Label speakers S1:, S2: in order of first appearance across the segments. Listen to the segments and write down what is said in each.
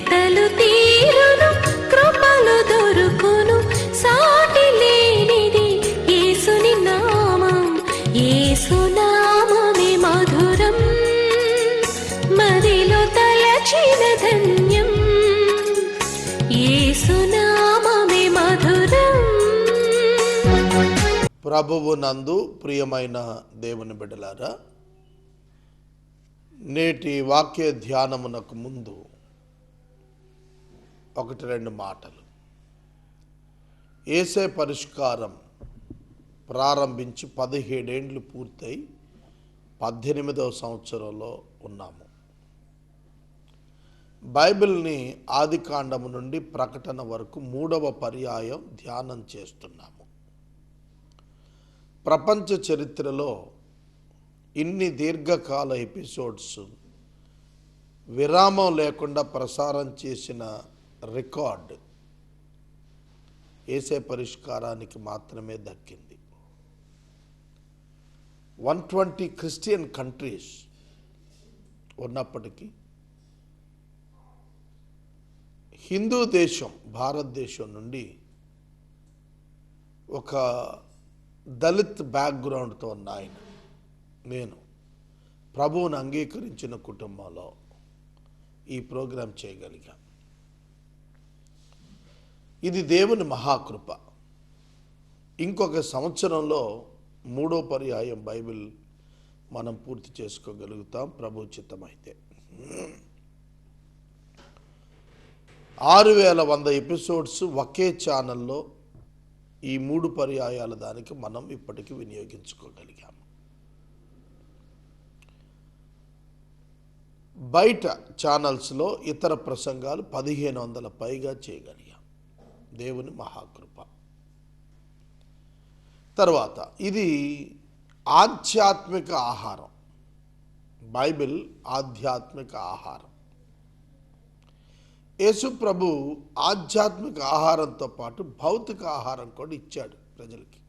S1: వెతలు తీరును, కృపలు దొరుకును, సాటి లేనిది యేసుని నామం. యేసునామమే మధురం, మదిలో తలచిన ధన్యం. యేసునామమే మధురం.
S2: ప్రభువు నందు ప్రియమైన దేవుని బిడ్డలారా, నేటి వాక్య ధ్యానమునకు ముందు 1-2 మాటలు. యేసే పరిష్కారం ప్రారంభించి 17 ఏండ్లు పూర్తయి 18వ సంవత్సరంలో ఉన్నాము. బైబిల్ని ఆదికాండము నుండి ప్రకటన వరకు 3వ పర్యాయం ధ్యానం చేస్తున్నాము. ప్రపంచ చరిత్రలో ఇన్ని దీర్ఘకాల ఎపిసోడ్స్ విరామం లేకుండా ప్రసారం చేసిన రికార్డ్ యేసే పరిష్కారానికి మాత్రమే దక్కింది. 120 క్రిస్టియన్ కంట్రీస్ ఉన్నప్పటికీ హిందూ దేశం భారతదేశం నుండి ఒక దళిత్ బ్యాక్గ్రౌండ్తో ఉన్న ఆయన, నేను ప్రభువును అంగీకరించిన కుటుంబంలో ఈ ప్రోగ్రాం చేయగలిగాం. ఇది దేవుని మహాకృప. ఇంకొక సంవత్సరంలో 3వ పర్యాయం బైబిల్ మనం పూర్తి చేసుకోగలుగుతాం ప్రభు చిత్తమైతే. 6100 ఎపిసోడ్స్ ఒకే ఛానల్లో ఈ 3 పర్యాయాల దానికి మనం ఇప్పటికీ వినియోగించుకోగలిగాము. బయట ఛానల్స్లో ఇతర ప్రసంగాలు 1500 పైగా చేయగలిగాం. దేవుని మహాకృప. తర్వాత ఇది ఆధ్యాత్మిక ఆహారం. బైబిల్ ఆధ్యాత్మిక ఆహారం. యేసు ప్రభు ఆధ్యాత్మిక ఆహారంతో పాటు భౌతిక ఆహారం కూడా ఇచ్చాడు ప్రజలకి.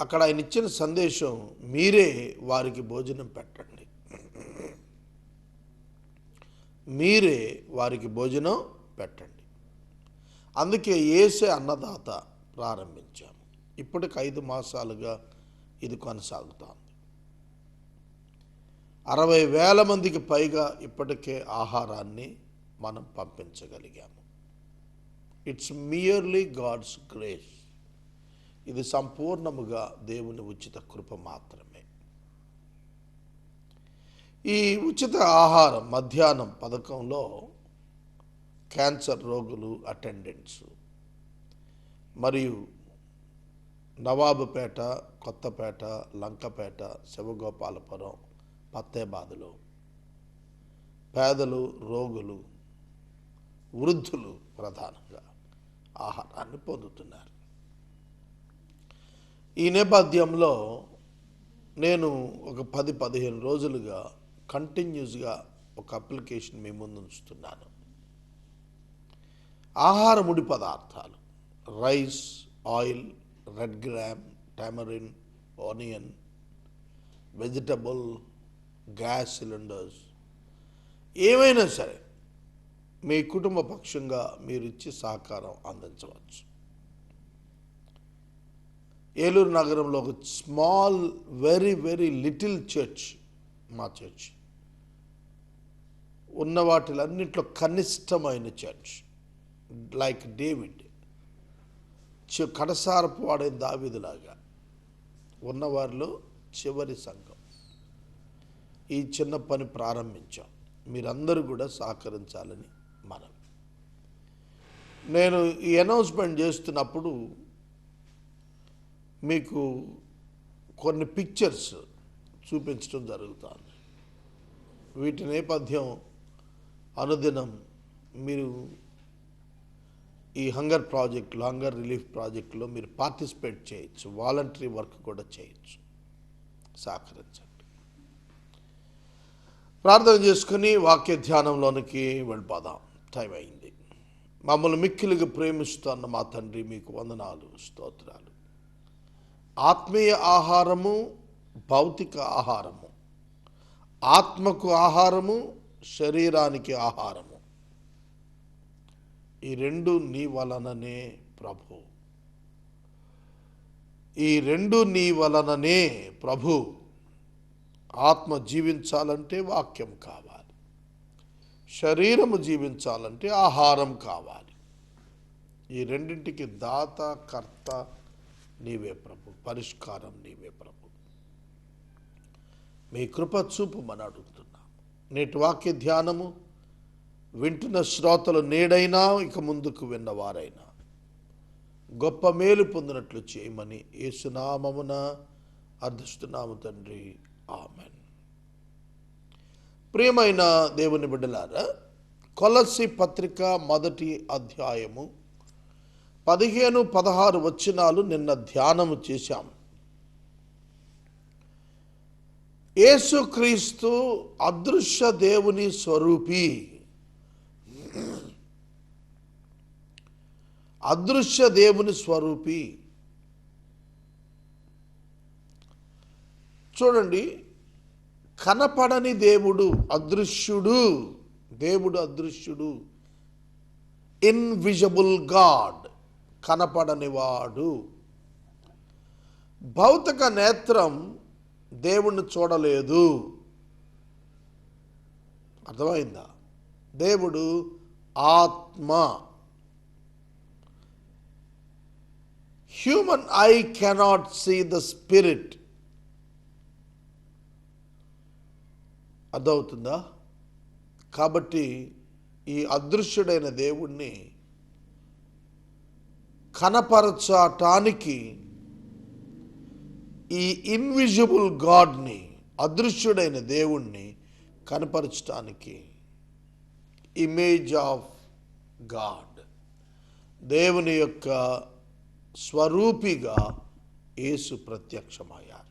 S2: అక్కడ ఆయన ఇచ్చిన సందేశం, మీరే వారికి భోజనం పెట్టండి, మీరే వారికి భోజనం పెట్టండి. అందుకే యేసే అన్నదాత ప్రారంభించాము. ఇప్పటికి 5 మాసాలుగా ఇది కొనసాగుతోంది. 60,000 మందికి పైగా ఇప్పటికే ఆహారాన్ని మనం పంపించగలిగాము. It's merely God's grace. ఇది సంపూర్ణముగా దేవుని ఉచిత కృప మాత్రమే. ఈ ఉచిత ఆహారం మధ్యాహ్నం పథకంలో క్యాన్సర్ రోగులు, అటెండెంట్స్ మరియు నవాబుపేట, కొత్తపేట, లంకపేట, శివగోపాలపురం, పత్తేబాదులో పేదలు, రోగులు, వృద్ధులు ప్రధానంగా ఆహారాన్ని పొందుతున్నారు. ఈ నేపథ్యంలో నేను ఒక 10-15 రోజులుగా కంటిన్యూస్గా ఒక అప్లికేషన్ మీ ముందు ఉంచుతున్నాను. ఆహార ముడి పదార్థాలు, rice, oil, red gram, tamarind, onion, vegetable, gas cylinders, ఏమైనా సరే మీ కుటుంబ పక్షంగా మీరు ఇచ్చి సహకారం అందించవచ్చు. ఏలూరు నగరంలో ఒక small, very very little church, మా చర్చ్ ఉన్న వాటిలన్నింటిలో కనిష్టమైన చర్చ్, లైక్ డేవిడ్, కడసారపు వాడే దావీదులాగా ఉన్నవారిలో చివరి సంఘం. ఈ చిన్న పని ప్రారంభించాం. మీరందరూ కూడా సహకరించాలని మనవి. నేను ఈ అనౌన్స్మెంట్ చేస్తున్నప్పుడు మీకు కొన్ని పిక్చర్స్ చూపించడం జరుగుతుంది. వీటి నేపథ్యం అనుదినం మీరు ఈ హంగర్ ప్రాజెక్టులో, హంగర్ రిలీఫ్ ప్రాజెక్టులో మీరు పార్టిసిపేట్ చేయొచ్చు. వాలంటరీ వర్క్ కూడా చేయొచ్చు. సహకరించండి. ప్రార్థన చేసుకుని వాక్య ధ్యానంలోనికి వెళ్ళిపోదాం. టైం అయింది. మమ్మల్ని మిక్కిలిగా ప్రేమిస్తున్న మా తండ్రి, మీకు వందనాలు, స్తోత్రాలు. ఆత్మీయ ఆహారము, భౌతిక ఆహారము, ఆత్మకు ఆహారము, శరీరానికి ఆహారము. ఈ రెండు నీ వలననే ప్రభు. ఈ రెండు నీ వలననే ప్రభు. ఆత్మ జీవించాలంటే వాక్యం కావాలి, శరీరము జీవించాలంటే ఆహారం కావాలి. ఈ రెండింటికి దాత కర్త నీవే ప్రభు, పరిష్కారం నీవే ప్రభు. మీ కృప చూపుమని అడుగుతున్నాము. నేటి వాక్య ధ్యానము వింటున్న శ్రోతలు నేడైనా ఇక ముందుకు విన్నవారైనా గొప్ప మేలు పొందినట్లు చేయమని యేసునామమున అర్థిస్తున్నాము తండ్రి, ఆమెన్. ప్రియమైన దేవుని బిడ్డలారా, కొలస్సీ పత్రిక 1వ అధ్యాయము 15-16 వచనాలు నిన్న ధ్యానము చేశాం. యేసుక్రీస్తు అదృశ్య దేవుని స్వరూపి. అదృశ్య దేవుని స్వరూపి. చూడండి, కనపడని దేవుడు అదృశ్యుడు. దేవుడు అదృశ్యుడు, ఇన్విజిబుల్ గాడ్, కనపడనివాడు. భౌతిక నేత్రం దేవుణ్ణి చూడలేదు. అర్థమైందా? దేవుడు ఆత్మ. Human I cannot see the spirit. అర్థమవుతుందా? కాబట్టి ఈ అదృశ్యుడైన దేవుణ్ణి కనపరచటానికి, ఈ ఇన్విజిబుల్ గాడ్ని, అదృశ్యుడైన దేవుణ్ణి కనపరచటానికి ఇమేజ్ ఆఫ్ గాడ్, దేవుని యొక్క స్వరూపిగా యేసు ప్రత్యక్షమయ్యారు.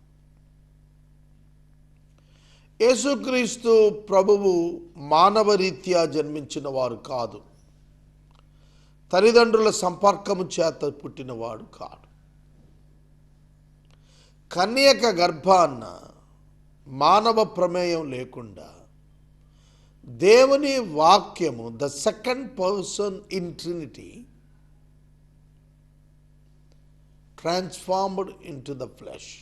S2: యేసుక్రీస్తు ప్రభువు మానవరీత్యా జన్మించిన వారు కాదు, తల్లిదండ్రుల సంపర్కము చేత పుట్టినవాడు కాడు. కన్యక గర్భాన్న మానవ ప్రమేయం లేకుండా దేవుని వాక్యము, the second person in Trinity, transformed into the flesh,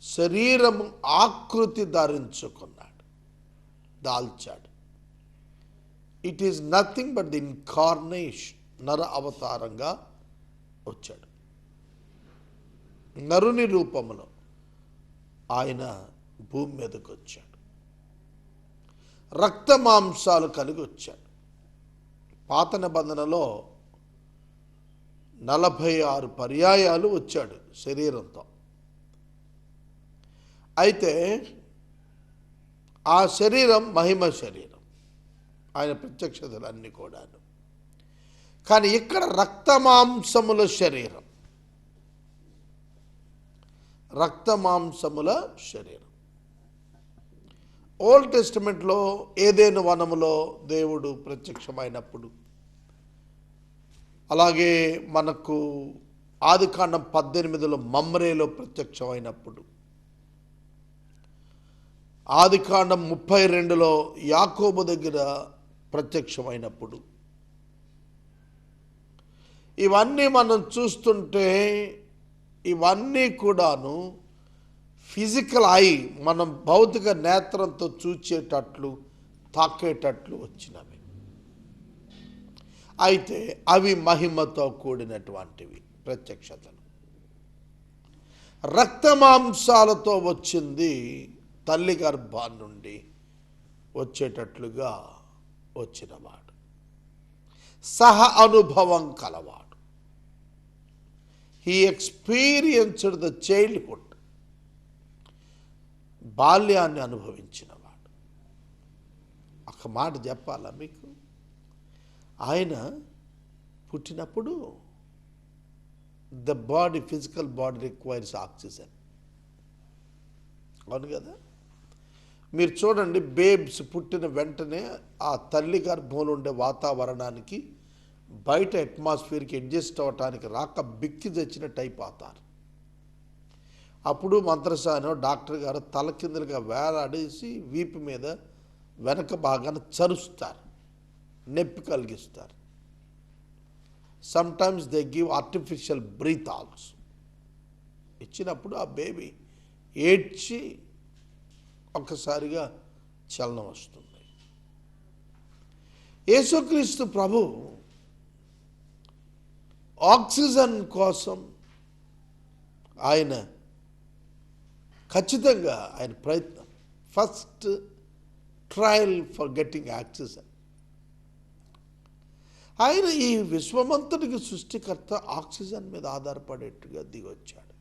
S2: శరీరము ఆకృతి ధరించుకున్నాడు, దాల్చాడు. It is nothing but the incarnation, నర అవతారంగా వచ్చాడు. నరుని రూపములో ఆయన భూమి మీదకి వచ్చాడు. రక్త మాంసాలు కలిగి వచ్చాడు. పాత నిబంధనలో 46 పర్యాయాలు వచ్చాడు శరీరంతో. అయితే ఆ శరీరం మహిమ శరీరం, ఆయన ప్రత్యక్షతలన్నీ కూడాను. కానీ ఇక్కడ రక్తమాంసముల శరీరం, రక్తమాంసముల శరీరం. ఓల్డ్ టెస్టిమెంట్లో ఏదైనా వనములో దేవుడు ప్రత్యక్షమైనప్పుడు, అలాగే మనకు ఆదికాండం 18లో మమ్రేలో ప్రత్యక్షమైనప్పుడు, ఆదికాండం 32లో యాకోబు దగ్గర ప్రత్యక్షమైనప్పుడు, ఇవన్నీ మనం చూస్తుంటే ఇవన్నీ కూడాను ఫిజికల్ ఐ, మనం భౌతిక నేత్రంతో చూచేటట్లు, తాకేటట్లు వచ్చినవి. అయితే అవి మహిమతో కూడినటువంటివి ప్రత్యక్షతలు. రక్తమాంసాలతో వచ్చింది తల్లి గర్భాన్ని నుండి వచ్చేటట్లుగా వచ్చినవాడు, సహ అనుభవం కలవాడు. హీ ఎక్స్పీరియన్స్డ్ ద చైల్డ్హుడ్, బాల్యాన్ని అనుభవించినవాడు. ఒక మాట చెప్పాలా మీకు? ఆయన పుట్టినప్పుడు the body, physical body requires oxygen. అవును కదా? మీరు చూడండి, బేబ్స్ పుట్టిన వెంటనే ఆ తల్లి గర్భంలో ఉండే వాతావరణానికి, బయట అట్మాస్ఫియర్కి అడ్జస్ట్ అవ్వటానికి రాక బిక్కి తెచ్చిన టైప్ అవుతారు. అప్పుడు మంత్రసానో డాక్టర్ గారు తల కిందలుగా వేలాడేసి వీపు మీద వెనక భాగాన చరుస్తారు, నొప్పి కలిగిస్తారు. Sometimes they give artificial breath also. ఇచ్చినప్పుడు ఆ బేబీ ఏడ్చి ఒక్కసారిగా చలనం వస్తుంది. యేసుక్రీస్తు ప్రభు ఆక్సిజన్ కోసం ఆయన ఖచ్చితంగా ఆయన ప్రయత్నం, first trial for getting oxygen. ఆయన ఈ విశ్వమంతటికి సృష్టికర్త ఆక్సిజన్ మీద ఆధారపడేట్టుగా దిగొచ్చాడు.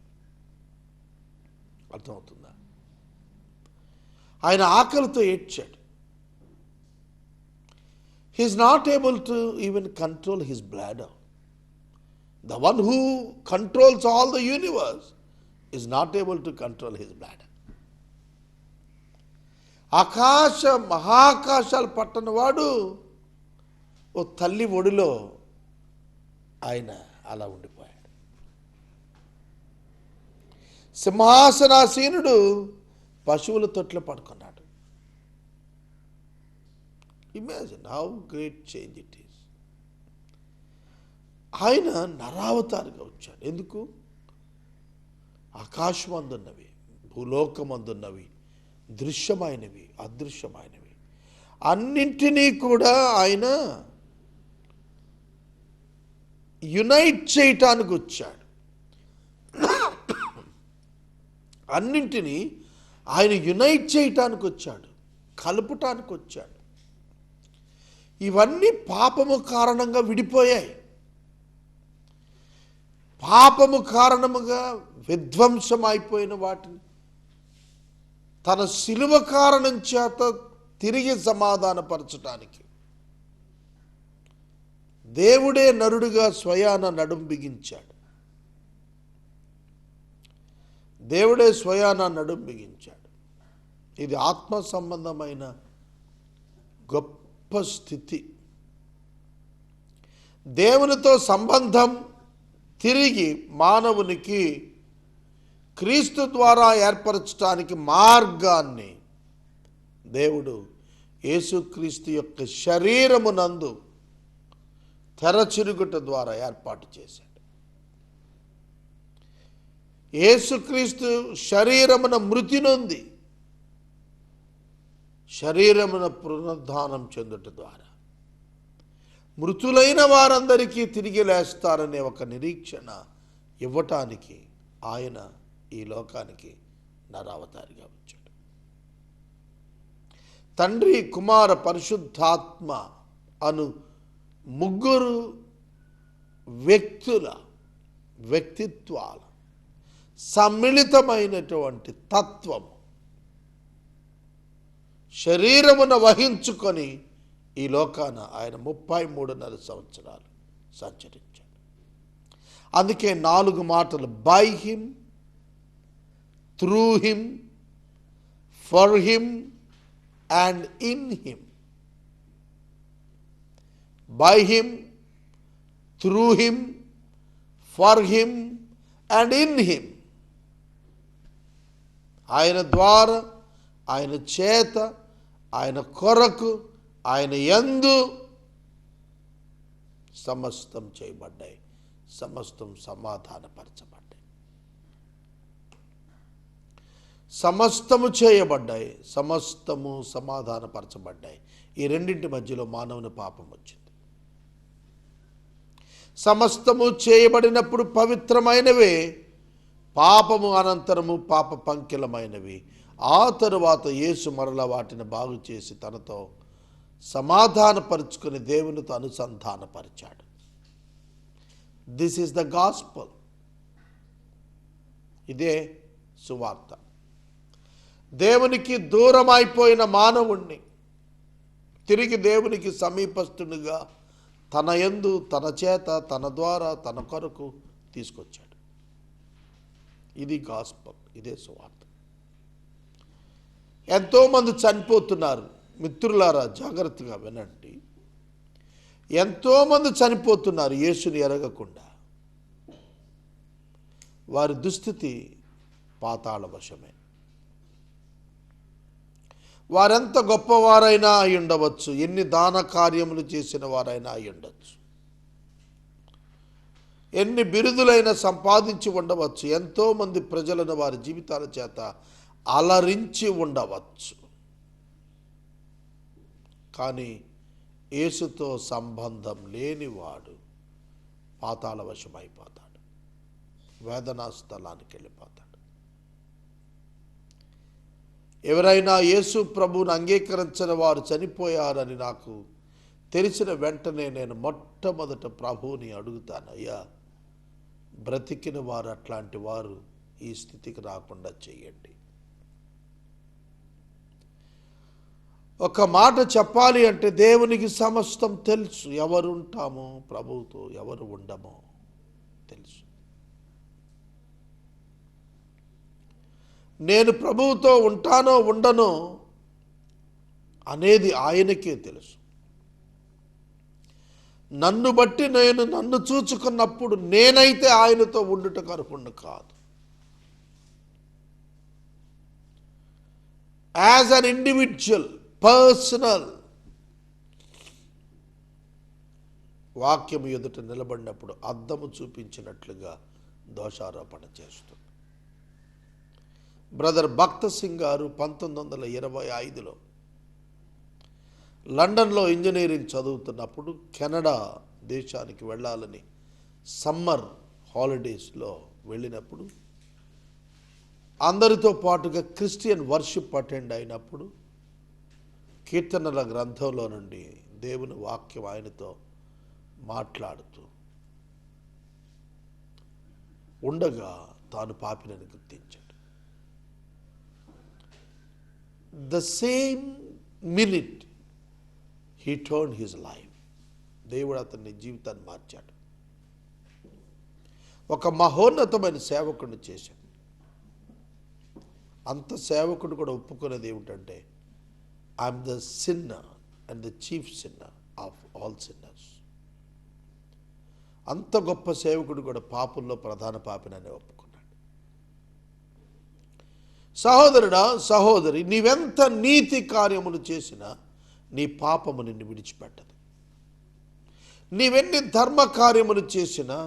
S2: అర్థమవుతుందా? ఆయన ఆకలితో ఏడ్చాడు. He is not able to even control his bladder. The one who controls all the universe is not able to control his bladder. ఆకాశ మహాకాశాలు పట్టని వాడు ఓ తల్లి ఒడిలో ఆయన అలా ఉండిపోయాడు. సింహాసనాసీనుడు పశువుల తొట్లో పడుకున్నాడు. Imagine how great change it is. ఆయన నరావతారిగా వచ్చాడు. ఎందుకు? ఆకాశమందున్నవి, భూలోకమందున్నవి, దృశ్యమైనవి, అదృశ్యమైనవి అన్నింటినీ కూడా ఆయన యునైట్ చేయటానికి వచ్చాడు. అన్నింటినీ ఆయన యునైట్ చేయటానికి వచ్చాడు, కలుపుటానికి వచ్చాడు. ఇవన్నీ పాపము కారణంగా విడిపోయాయి. పాపము కారణముగా విధ్వంసం అయిపోయిన వాటిని తన శిలువ కారణం చేత తిరిగి సమాధానపరచటానికి దేవుడే నరుడుగా స్వయాన నడుం బిగించాడు. దేవుడే స్వయాన నడుం బిగించాడు. ఇది ఆత్మ సంబంధమైన గొప్ప స్థితి. దేవునితో సంబంధం తిరిగి మానవునికి క్రీస్తు ద్వారా ఏర్పరచడానికి మార్గాన్ని దేవుడు యేసుక్రీస్తు యొక్క శరీరమునందు తెరచిరుగుట ద్వారా ఏర్పాటు చేశాడు. యేసుక్రీస్తు శరీరమున మృతి నొంది శరీరమున పునరుద్ధానం చెందుట ద్వారా మృతులైన వారందరికీ తిరిగి లేస్తారనే ఒక నిరీక్షణ ఇవ్వటానికి ఆయన ఈ లోకానికి నరావతారిగా వచ్చాడు. తండ్రి, కుమార, పరిశుద్ధాత్మ అను ముగ్గురు వ్యక్తుల వ్యక్తిత్వాల సమ్మిళితమైనటువంటి తత్వము శరీరమున వహించుకొని ఈ లోకాన ఆయన 33.5 సంవత్సరాలు సంచరించాడు. అందుకే 4 మాటలు: by him, through him, for him and in him. By him, through him, for him and in him. ఆయన ద్వారా, ఆయన చేత, ఆయన కొరకు, ఆయన యందు సమస్తం చేయబడ్డాయి, సమస్తం సమాధానపరచబడ్డాయి, సమస్తము చేయబడ్డాయి, సమస్తము సమాధానపరచబడ్డాయి. ఈ రెండింటి మధ్యలో మానవుని పాపం వచ్చింది. సమస్తము చేయబడినప్పుడు పవిత్రమైనవే, పాపము అనంతరము పాప పంకిలమైనవి. ఆ తరువాత యేసు మరల వాటిని బాగు చేసి తనతో సమాధానపరుచుకుని దేవునితో అనుసంధానపరిచాడు. This is the gospel. ఇదే సువార్త. దేవునికి దూరం అయిపోయిన మానవుణ్ణి తిరిగి దేవునికి సమీపస్తునిగా తన యందు, తన చేత, తన ద్వారా, తన కొరకు తీసుకొచ్చాడు. ఇది గాస్పల్, ఇదే సువార్త. ఎంతోమంది చనిపోతున్నారు. మిత్రులారా, జాగ్రత్తగా వినండి. ఎంతోమంది చనిపోతున్నారు యేసుని ఎరగకుండా. వారి దుస్థితి పాతాళ వశమే. వారెంత గొప్పవారైనా అయి ఉండవచ్చు, ఎన్ని దాన కార్యములు చేసిన వారైనా అయి ఉండవచ్చు, ఎన్ని బిరుదులైనా సంపాదించి ఉండవచ్చు, ఎంతోమంది ప్రజలను వారి జీవితాల చేత అలరించి ఉండవచ్చు. కానీ యేసుతో సంబంధం లేనివాడు పాతాళ వశమైపోతాడు, వేదనా స్థలానికి వెళ్ళిపోతాడు. ఎవరైనా యేసు ప్రభువును అంగీకరించిన వారు చనిపోయారని నాకు తెలిసిన వెంటనే నేను మొట్టమొదట ప్రభువుని అడుగుతాను, అయ్యా బ్రతికిన వారు అట్లాంటి వారు ఈ స్థితికి రాకుండా చేయండి. ఒక మాట చెప్పాలి అంటే దేవునికి సమస్తం తెలుసు. ఎవరు ఉంటామో ప్రభువుతో, ఎవరు ఉండమో తెలుసు. నేను ప్రభువుతో ఉంటానో ఉండనో అనేది ఆయనకే తెలుసు. నన్ను బట్టి నేను నన్ను చూచుకున్నప్పుడు నేనైతే ఆయనతో ఉండుటకు అర్హుణ్ణి కాదు. యాజ్ అన్ ఇండివిజువల్, పర్సనల్, వాక్యం ఎదుట నిలబడినప్పుడు అద్దము చూపించినట్లుగా దోషారోపణ చేస్తుంది. బ్రదర్ భక్త సింగ్ గారు 1925లో లండన్లో ఇంజనీరింగ్ చదువుతున్నప్పుడు కెనడా దేశానికి వెళ్ళాలని సమ్మర్ హాలిడేస్లో వెళ్ళినప్పుడు అందరితో పాటుగా క్రిస్టియన్ వర్షిప్ అటెండ్ అయినప్పుడు కీర్తనల గ్రంథంలో నుండి దేవుని వాక్యం ఆయనతో మాట్లాడుతూ ఉండగా తాను పాపినని గుర్తించాడు. The same minute he turned his life. దేవుడు అతని జీవితాన్ని మార్చాడు. ఒక మహోన్నతమైన సేవకుడిని చేశాడు. అంత సేవకుడు కూడా ఒప్పుకునేది ఏమిటంటే, I'm the sinner and the chief sinner of all sinners. అంత గొప్ప సేవకుడు కూడా పాపుల్లో ప్రధాన పాపినని ఒప్పుకున్నాడు. సహోదరుడా, సహోదరి, నీవెంత నీతి కార్యములు చేసినా నీ పాపము నిన్ను విడిచిపెట్టదు. నీవెన్ని ధర్మ కార్యములు చేసినా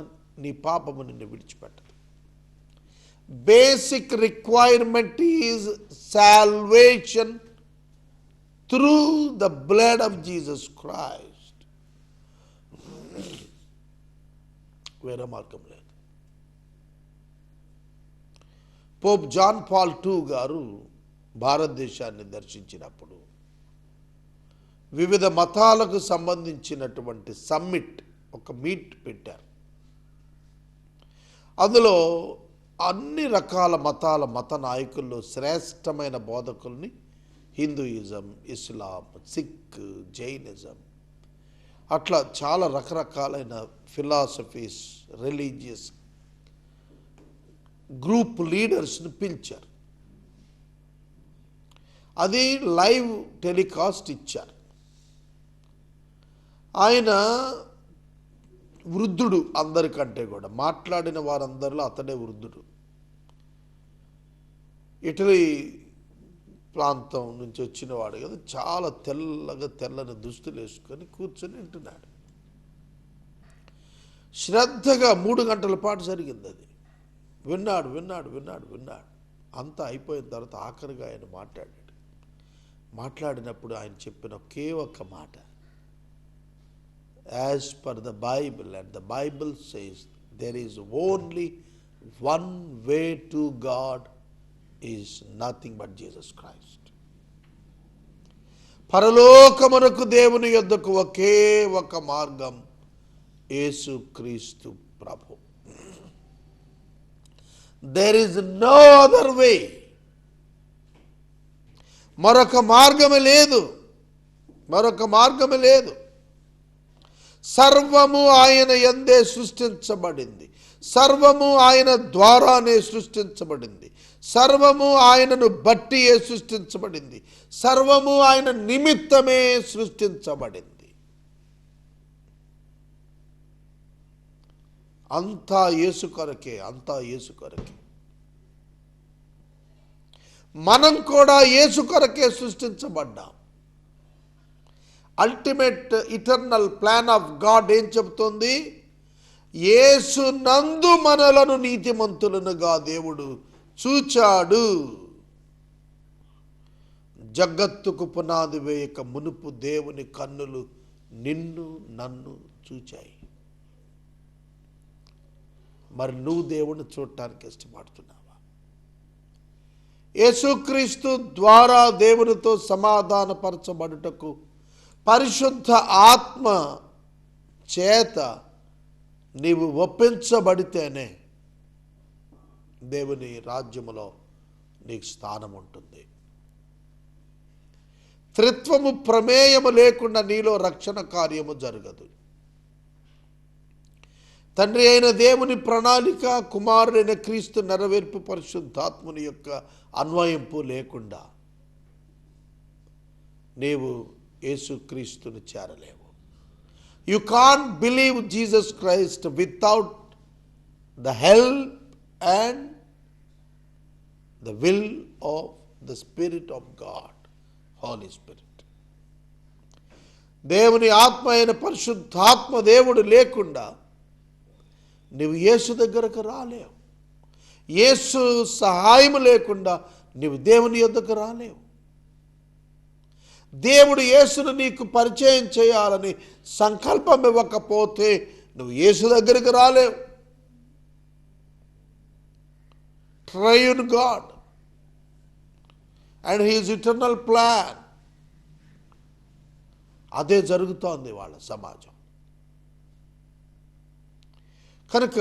S2: నీ పాపము నిన్ను విడిచిపెట్టదు. Basic requirement is salvation through the blood of Jesus Christ. వేరే మార్గం లేదు. పోప్ జాన్ పాల్ II గారు భారతదేశాన్ని దర్శించినప్పుడు వివిధ మతాలకు సంబంధించినటువంటి సమ్మిట్, ఒక మీట్ పెట్టారు. అందులో అన్ని రకాల మతాల మత నాయకుల్లో శ్రేష్టమైన బోధకుల్ని హిందూయిజం, ఇస్లాం, సిక్, జైనిజం, అట్లా చాలా రకరకాలైన ఫిలాసఫీస్, రిలీజియస్ గ్రూప్ లీడర్స్ని పిలిచారు. అది లైవ్ టెలికాస్ట్ ఇచ్చారు. ఆయన వృద్ధుడు, అందరికంటే కూడా మాట్లాడిన వారందరిలో అతడే వృద్ధుడు. ఇటలీ ప్రాంతం నుంచి వచ్చినవాడు కదా, చాలా తెల్లని దుస్తులు వేసుకొని కూర్చొని వింటున్నాడు. శ్రద్ధగా 3 గంటల పాటు జరిగింది అది. విన్నాడు. అంతా అయిపోయిన తర్వాత ఆఖరిగా ఆయన మాట్లాడినప్పుడు ఆయన చెప్పిన ఒకే ఒక్క మాట, as per the Bible, and the Bible says there is only one way to God, is nothing but Jesus Christ. పరలోకమునకు దేవుని యొద్దకు ఒకే ఒక మార్గం, యేసు క్రీస్తు ప్రభు. There is no other way. మరొక మార్గమే లేదు. సర్వము ఆయన యందే సృష్టించబడింది. సర్వము ఆయన ద్వారానే సృష్టించబడింది. సర్వము ఆయనను బట్టియే సృష్టించబడింది. సర్వము ఆయన నిమిత్తమే సృష్టించబడింది. అంతా యేసు కొరకే. మనం కూడా యేసు కొరకే సృష్టించబడ్డాం. Ultimate eternal plan of God ఏం చెబుతుంది? యేసు నందు మనలను నీతిమంతులనుగా దేవుడు చూచాడు. జగత్తుకు పునాది వేయక మునుపు దేవుని కన్నులు నిన్ను నన్ను చూచాయి. మరి నువ్వు దేవుని చూడటానికి ఇష్టపడుతున్నావా? యేసుక్రీస్తు ద్వారా దేవునితో సమాధానపరచబడుటకు పరిశుద్ధ ఆత్మ చేత నీవు ఒప్పించబడితేనే దేవుని రాజ్యములో నీకు స్థానం ఉంటుంది. త్రిత్వము ప్రమేయము లేకుండా నీలో రక్షణ కార్యము జరగదు. తండ్రి అయిన దేవుని ప్రణాళిక, కుమారుడైన క్రీస్తు నెరవేర్పు, పరిశుద్ధాత్ముని యొక్క అన్వయింపు లేకుండా నీవు యేసుక్రీస్తుని చేరలేవు. You can't believe Jesus Christ without the help and the will of the spirit of God, holy spirit. దేవుని ఆత్మ అయిన పరిశుద్ధాత్మ దేవుడు లేకుండా నువ్వు యేసు దగ్గరకు రాలేవు. యేసు సహాయం లేకుండా నువ్వు దేవుని యొద్దకు రాలేవు. దేవుడు యేసును నీకు పరిచయం చేయాలని సంకల్పం ఇవ్వకపోతే నువ్వు యేసు దగ్గరికి రాలేవు. Triune God and his eternal plan, అదే జరుగుతోంది వాళ్ళ సమాజం. కనుక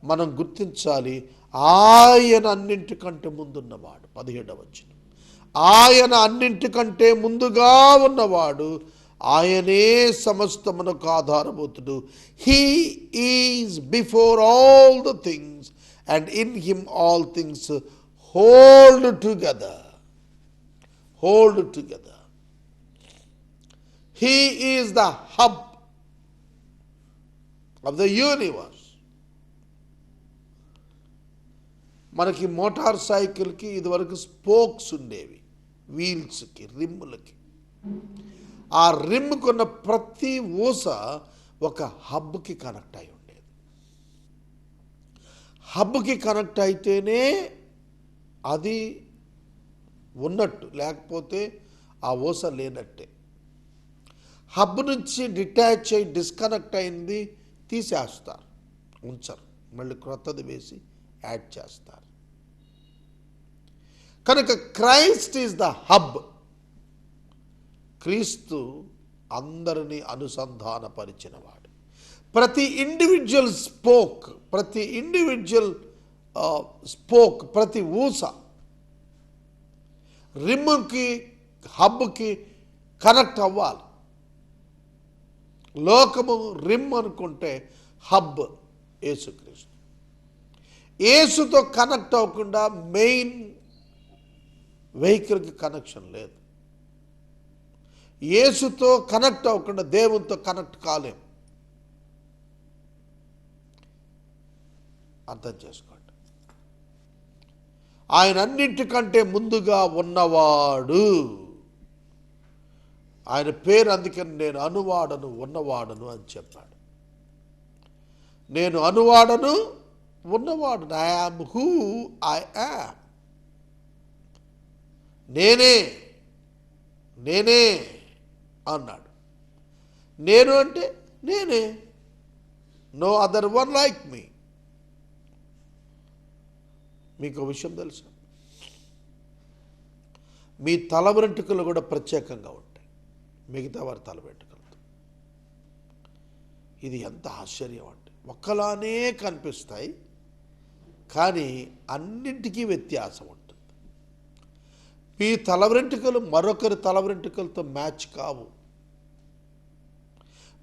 S2: మనం గుర్తించాలి, ఆయన అన్నింటికంటే ముందున్నవాడు. 17వ వచనం, ఆయన అన్నింటికంటే ముందుగా ఉన్నవాడు, ఆయనే సమస్తమునకు ఆధారభూతుడు. He is before all the things and in him all things hold together. Hold together. He is the hub of the universe. మనకి మోటార్ సైకిల్కి ఇదివరకు స్పోక్స్ ఉండేవి, వీల్స్కి, రిమ్ములకి. ఆ రిమ్ముకున్న ప్రతి ఊస ఒక హబ్కి కనెక్ట్ అయి ఉండేది. హబ్కి కనెక్ట్ అయితేనే అది ఉన్నట్టు, లేకపోతే ఆ ఊస లేనట్టే. హబ్ నుంచి డిటాచ్ అయి డిస్కనెక్ట్ అయింది తీసేస్తారు, ఉంచరు, మళ్ళీ క్రొత్తది వేసి యాడ్ చేస్తారు. కనుక క్రైస్ట్ ఈజ్ ద హబ్. క్రీస్తు అందరినీ అనుసంధానపరిచినవాడు. ప్రతి ఇండివిజువల్ స్పోక్, ప్రతి ఇండివిజువల్ స్పోక్, ప్రతి ఊస రిమ్ముకి, హబ్కి కనెక్ట్ అవ్వాలి. లోకము రిమ్ అనుకుంటే హబ్ యేసుక్రీస్తు. యేసుతో కనెక్ట్ అవ్వకుండా మెయిన్ వెహికల్కి కనెక్షన్ లేదు. యేసుతో కనెక్ట్ అవ్వకుండా దేవునితో కనెక్ట్ కాలేం. అర్థం చేసుకోండి. ఆయన అన్నింటికంటే ముందుగా ఉన్నవాడు. ఆయన పేరు అందుకని నేను అనువాడను ఉన్నవాడను అని చెప్పాడు. నేను అనువాడను ఉన్నవాడు. I am who I am. నేనే నేనే అన్నాడు. నేను అంటే నేనే, నో అదర్ వన్ లైక్ మీ. మీకు విషయం తెలుసా? మీ తల వెంట్రుకలు కూడా ప్రత్యేకంగా ఉంటాయి మిగతా వారి తల వెంట్రుకలతో. ఇది ఎంత ఆశ్చర్యం అంటే, ఒక్కలానే కనిపిస్తాయి కానీ అన్నింటికీ వ్యత్యాసం ఉంటుంది. మీ తల వెంట్రుకలు మరొకరి తల వెంట్రుకలతో మ్యాచ్ కావు.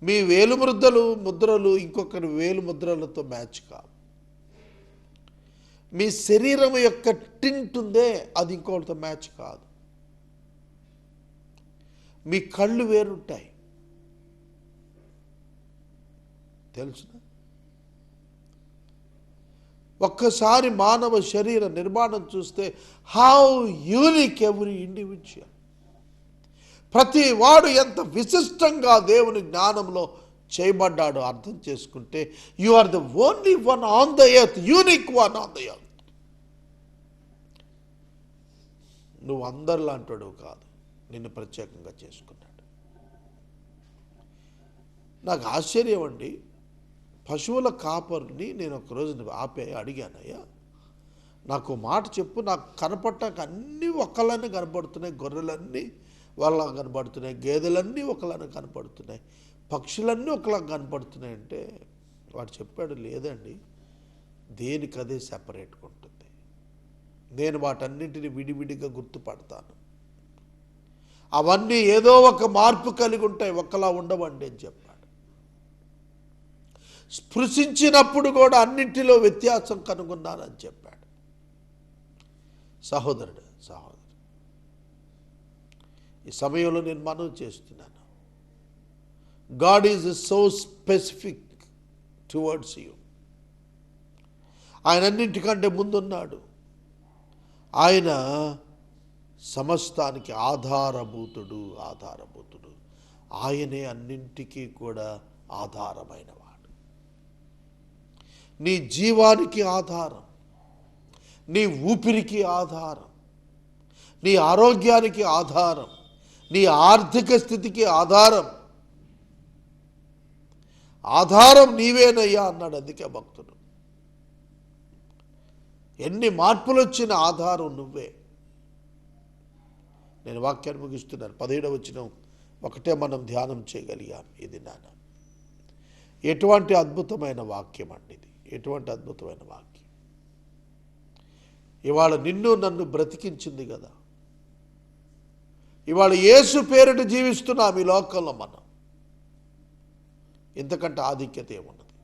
S2: మీ వేలు ముద్రలు ఇంకొకరి వేలు ముద్రలతో మ్యాచ్ కావు. మీ శరీరం యొక్క టింట్ ఉందే, అది ఇంకొకరితో మ్యాచ్ కాదు. మీ కళ్ళు వేరుంటాయి, తెలుసునా? ఒక్కసారి మానవ శరీర నిర్మాణం చూస్తే హౌ యూనిక్ ఎవ్రీ ఇండివిజువల్. ప్రతి వాడు ఎంత విశిష్టంగా దేవుని జ్ఞానంలో చేయబడ్డాడో అర్థం చేసుకుంటే you are the only one on the earth, unique one on the earth. నువ్వు అందరిలాంటాడు కాదు, నిన్ను ప్రత్యేకంగా చేసుకున్నాడు. నాకు ఆశ్చర్యం అండి, పశువుల కాపరిని నేను ఒకరోజు అడిగానయ్యా, నాకు మాట చెప్పు, నాకు కనపడటానికి అన్నీ ఒకలానే కనపడుతున్నాయి, గొర్రెలన్నీ వాళ్ళ కనపడుతున్నాయి, గేదెలన్నీ ఒకలానే కనపడుతున్నాయి, పక్షులన్నీ ఒకలా కనపడుతున్నాయి అంటే వాడు చెప్పాడు, లేదండి దేనికదే సెపరేట్గా ఉంటుంది, నేను వాటన్నింటిని విడివిడిగా గుర్తుపడతాను, అవన్నీ ఏదో ఒక మార్పు కలిగి ఉంటాయి, ఒకలా ఉండవండి అని చెప్పాడు. స్పృశించినప్పుడు కూడా అన్నింటిలో వ్యత్యాసం కనుగొన్నానని చెప్పాడు. సహోదరుడు ఈ సమయంలో నేను మనవి చేస్తున్నాను, God is so specific towards you. ఆయన అన్నింటికంటే ముందున్నాడు. ఆయన సమస్తానికి ఆధారభూతుడు. ఆయనే అన్నింటికీ కూడా ఆధారమైనవాడు. నీ జీవానికి ఆధారం, నీ ఊపిరికి ఆధారం, నీ ఆరోగ్యానికి ఆధారం, నీ ఆర్థిక స్థితికి ఆధారం నీవేనయ్యా అన్నాడు. అందుకే భక్తుడు, ఎన్ని మార్పులు వచ్చిన ఆధారం నువ్వే. నేను వాక్యాన్ని ముగిస్తున్నాను. 17వ వచనం ఒకటే మనం ధ్యానం చేయగలిగాం. ఇది నాన్న ఎటువంటి అద్భుతమైన వాక్యం అండి ఇది, ఎటువంటి అద్భుతమైన వాక్యం. ఇవాళ నిన్ను నన్ను బ్రతికించింది కదా, ఇవాళ యేసు పేరిట జీవిస్తున్నాం ఈ లోకంలో మనం. ఇంతకంటే ఆధిక్యత ఏమున్నది?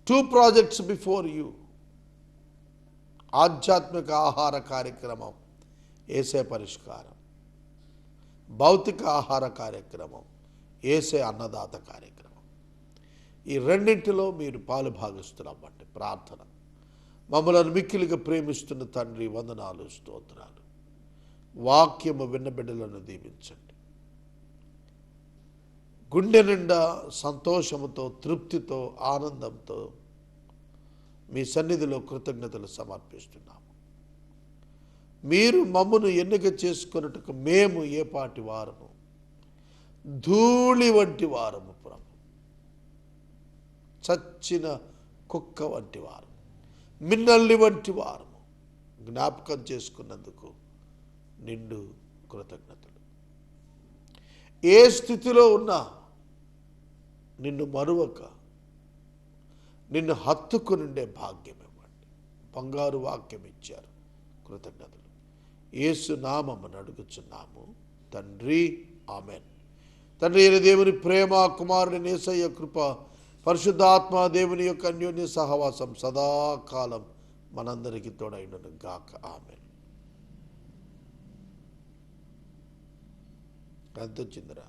S2: 2 ప్రాజెక్ట్స్ బిఫోర్ యూ. ఆధ్యాత్మిక ఆహార కార్యక్రమం యేసే పరిష్కారం, భౌతిక ఆహార కార్యక్రమం యేసే అన్నదాత కార్యక్రమం. ఈ రెండింటిలో మీరు పాలు భాగిస్తున్నామంటే ప్రార్థన. మమ్మలను మిక్కిలిగా ప్రేమిస్తున్న తండ్రి, వందనాలు, స్తోత్రాలు. వాక్యము విన్న బిడ్డలను దీవించండి. గుండె నిండా సంతోషముతో, తృప్తితో, ఆనందంతో మీ సన్నిధిలో కృతజ్ఞతలు సమర్పిస్తున్నాము. మీరు మమ్మను ఎన్నిక చేసుకున్నట్టుకు మేము ఏ పాటి వారము? ధూళి వంటి వారము ప్రభు, చచ్చిన కుక్క వంటి వారు, మిన్నల్లి వంటి వారము. జ్ఞాపకం చేసుకున్నందుకు నిండు కృతజ్ఞతలు. ఏ స్థితిలో ఉన్నా నిన్ను మరువక, నిన్ను హత్తుకు నిండే భాగ్యం ఇవ్వండి. బంగారు వాక్యం ఇచ్చారు, కృతజ్ఞతలు. యేసు నామమున అడుగుచున్నాము తండ్రి, ఆమెన్. తండ్రి అయిన దేవుని ప్రేమ, కుమారుని యేసయ్య కృప, పరిశుద్ధాత్మ దేవుని యొక్క అన్యోన్య సహవాసం సదాకాలం మనందరికీ తోడైనను గాక. ఆమెన్. ఎంత వచ్చిందిరా?